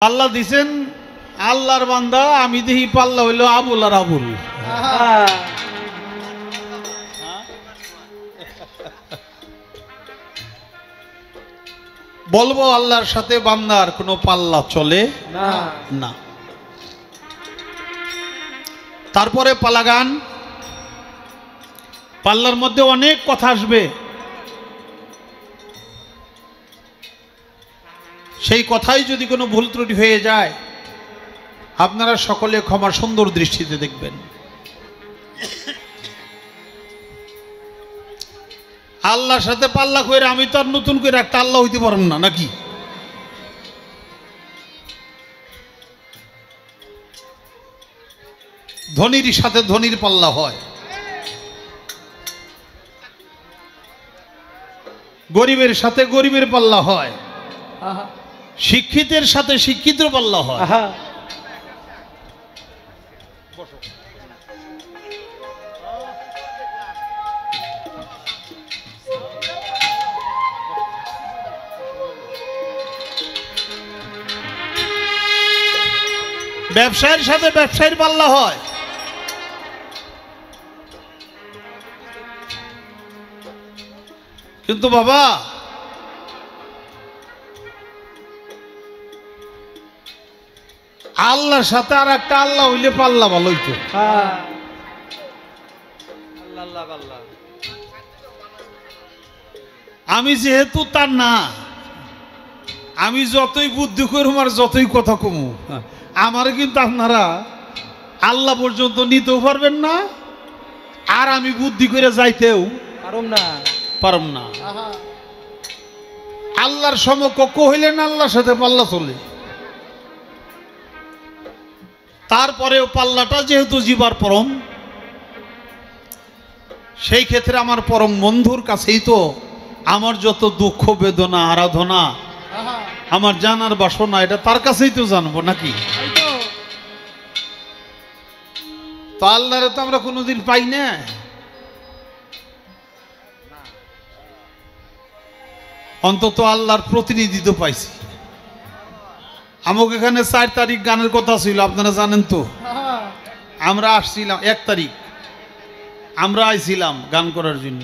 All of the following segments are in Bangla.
আল্লাহ দিছেন আল্লাহর বান্দা, আমি দেখি পাল্লা হইল আবুল আর আবুল। বলবো আল্লাহর সাথে বান্দার কোনো পাল্লা চলে না। তারপরে পালাগান, পাল্লার মধ্যে অনেক কথা আসবে, সেই কথাই যদি কোনো ভুল ত্রুটি হয়ে যায় আপনারা সকলে ক্ষমা সুন্দর দৃষ্টিতে দেখবেন। আল্লাহর সাথে পাল্লা করে আমি তো আর নতুন করে একটা আল্লাহ হইতে পারব না নাকি? ধনীর সাথে ধনীর পাল্লা হয়, গরিবের সাথে গরিবের পাল্লা হয়, শিক্ষিতের সাথে শিক্ষিত পাল্লা হয়। ব্যবসায়ীর সাথে ব্যবসায়ীর পাল্লা হয়, কিন্তু বাবা আল্লাহর সাথে আর একটা আল্লাহ হইলে পাল্লা ভালো হইতো। আমি যেহেতু তার না, আমি যতই বুদ্ধি করুম আর যতই কথা কমু, আমার কিন্তু আপনারা আল্লাহ পর্যন্ত নিতেও পারবেন না, আর আমি বুদ্ধি করে যাইতেও পারম না। আল্লাহর সমকক্ষ হইলেন আল্লাহর সাথে পাল্লা চলে। তারপরেও পাল্লাটা যেহেতু জীবার পরম, সেই ক্ষেত্রে আমার পরম বন্ধুর কাছেই তো আমার যত দুঃখ বেদনা আরাধনা আমার জানার বাসনা, এটা তার কাছেই তো জানবো নাকি? তো আল্লাহরে তো আমরা কোনোদিন পাই না। অন্তত আল্লাহর প্রতিনিধি তো পাইছি। আমাকে এখানে 4 তারিখ গানের কথা ছিল, আপনারা জানেন তো। আমরা আসছিলাম 1 তারিখ, আমরা আইছিলাম গান করার জন্য।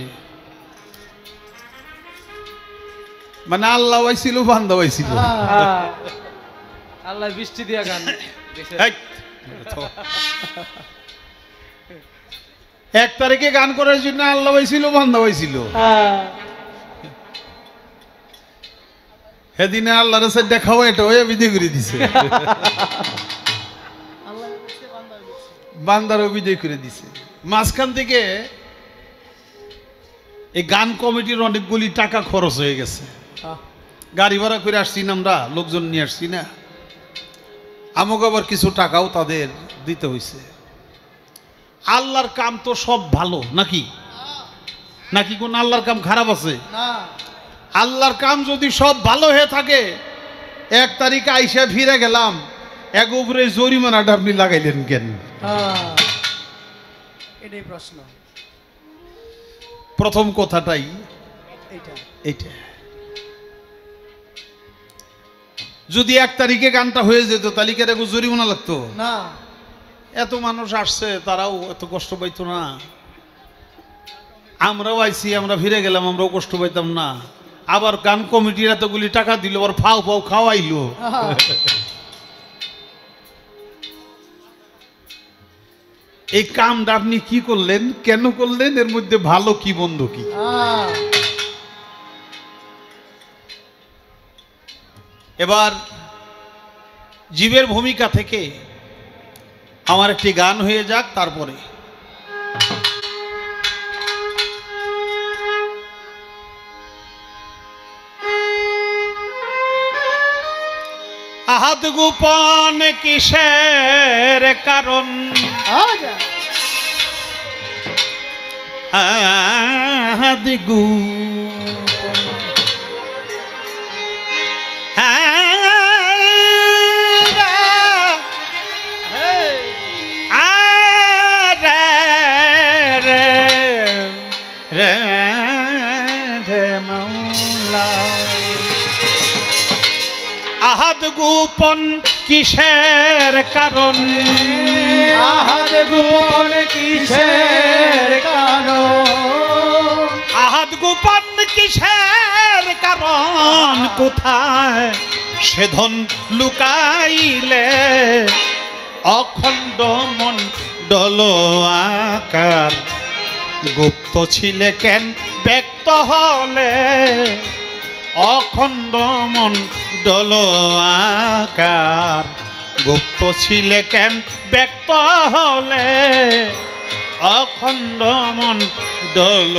মানে আল্লাহ আইছিল, বান্দা আইছিল। আল্লাহ বৃষ্টি দিয়া গান 1 তারিখে গান করার জন্য আল্লাহ আইছিল, বান্দা আইছিল। সেদিনে আল্লাহর সাথে দেখাও, এটা ওই বিদায় করে দিছে, বান্দারও বিদায় করে দিছে। মাঝখান থেকে এই গান কমিটির অনেকগুলি টাকা খরচ হয়ে গেছে। গাড়ি ভাড়া করে আসছি না, আমরা লোকজন নিয়ে আসছি না, আমাকে আবার কিছু টাকাও তাদের দিতে হয়েছে। আল্লাহর কাম তো সব ভালো নাকি? নাকি কোন আল্লাহর কাম খারাপ আছে? আল্লাহর কাম যদি সব ভালো হয়ে থাকে, 1 তারিখে আইসা ফিরে গেলাম, এক উপরে জরিমানাটা আপনি লাগাইলেন কেন? এটাই প্রশ্ন। প্রথম কথাটাই এইটা। যদি 1 তারিখে গানটা হয়ে যেত তাহলে কি এরকম জরিমানা লাগতো না? এত মানুষ আসছে, তারাও এত কষ্ট পাইতো না। আমরাও আইছি, আমরা ফিরে গেলাম, আমরাও কষ্ট পাইতাম না। আবার গান কমিটির এতগুলি টাকা দিল, আবার ফাও ফাও খাওয়াইলো। এই কামটা আপনি কি করলেন, কেন করলেন, এর মধ্যে ভালো কি মন্দ কি? এবার জীবের ভূমিকা থেকে আমার একটি গান হয়ে যাক, তারপরে আহাদ গোপন কিসের কারণ, আহাদ গোপন আহাদ গোপন কিসের কারণ, আহাদ গোপন কিসের কারণ, আহাদ গোপন কিসের কারণ, কোথায় সে ধন লুকাইলে, অখণ্ড মণ্ডল আকার গুপ্ত ছিলে কেন ব্যক্ত হলে, অখণ্ড মণ্ডল আকার গুপ্ত ছিলে কেন ব্যক্ত হলে, অখণ্ড মণ্ডল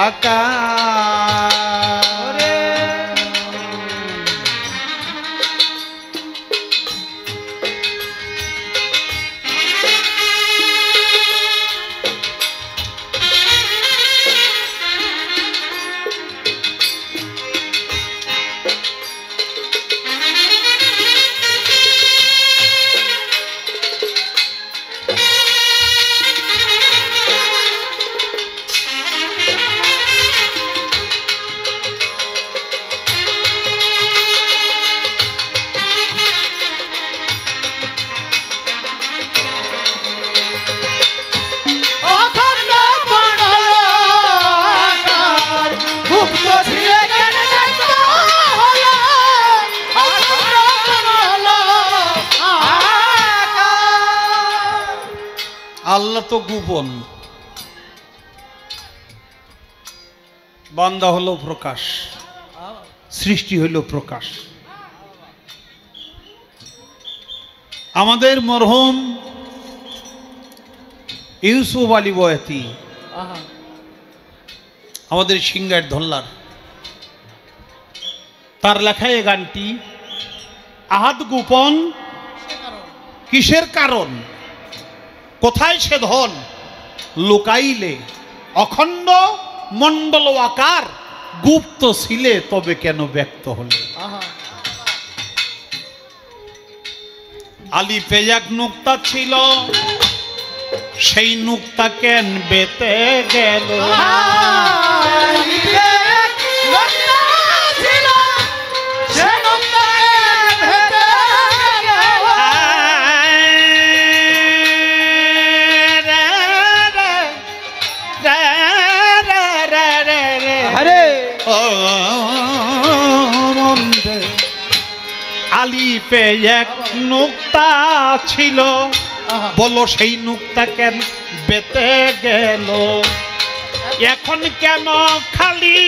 আকার। আল্লাহ তো গোপন, বান্দা হলো প্রকাশ, সৃষ্টি হইল প্রকাশ। আমাদের মরহুম ইউসুফ আলী বয়াতি, আমাদের সিঙ্গার ধল্লার, তার লেখায় এই গানটি, আহাদ গোপন কিসের কারণ, কোথায় সে ধন লুকাইলে, অখণ্ড মণ্ডল আকার গুপ্ত ছিলে তবে কেন ব্যক্ত হলে। আলিফে এক নুক্তা ছিল, সেই নুক্তা কেন বেতে গেল, আলিফে এক নুক্তা ছিল, বলো সেই নুক্তা কেন বেতে গেল, এখন কেন খালি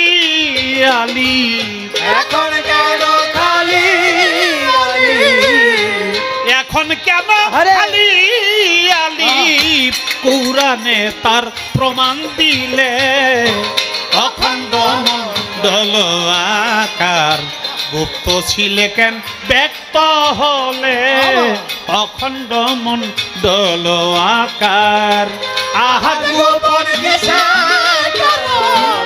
আলি, এখন কেন খালি আলি, এখন কেন খালি আলি, কুরআনে তার প্রমাণ দিলে, অখণ্ড মণ্ডল আকার গুপ্ত ছিলে কেন ব্যক্ত হলে, অখণ্ড মণ্ডল আকার। আহাদ গোপন কিসের কারণ,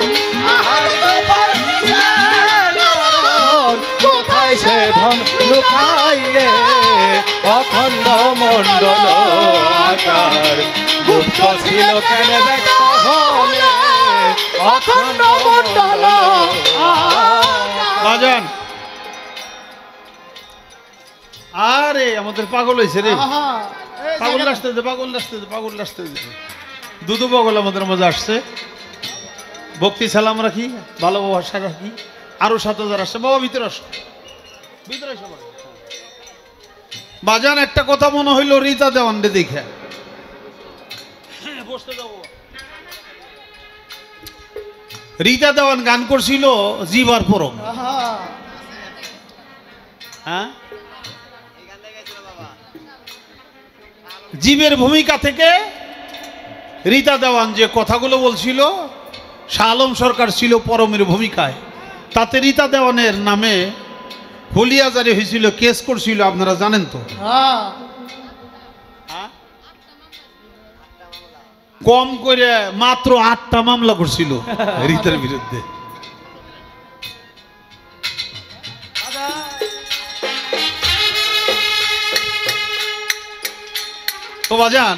আহাদ গোপন কিসের কারণ, কোথায় সে ধন লুকাইলে, অখণ্ড মণ্ডল আকার গুপ্ত ছিল কেন ব্যক্ত হলে, অখণ্ড মণ্ডল বাজান। আরে আমাদের পাগল হয়েছে রে, পাগল আসতে দে, পাগল আসতে দে, পাগল আসতে দে। দুদু পাগল আমাদের মাঝে আসছে, ভক্তি সালাম রাখি, ভালোবাসা রাখি। আরো 7000 আসছে, বাবা ভিতরে আসো, ভিতরে আসো। বাজান একটা কথা মনে হইল রীতা দেওয়ান রে দেখে, বসতে যাবো। রীতা দেওয়ান গান করছিল জীবার পরম, হ্যাঁ, জীবের ভূমিকা থেকে রীতা দেওয়ান যে কথাগুলো বলছিল, শাহ আলম সরকার ছিল পরমের ভূমিকায়, তাতে রীতা দেওয়ানের নামে হলিয়াজারি হয়েছিল, কেস করছিল, আপনারা জানেন তো। কম করে মাত্র 8টা মামলা করছিল রীতার বিরুদ্ধে। তো বাজান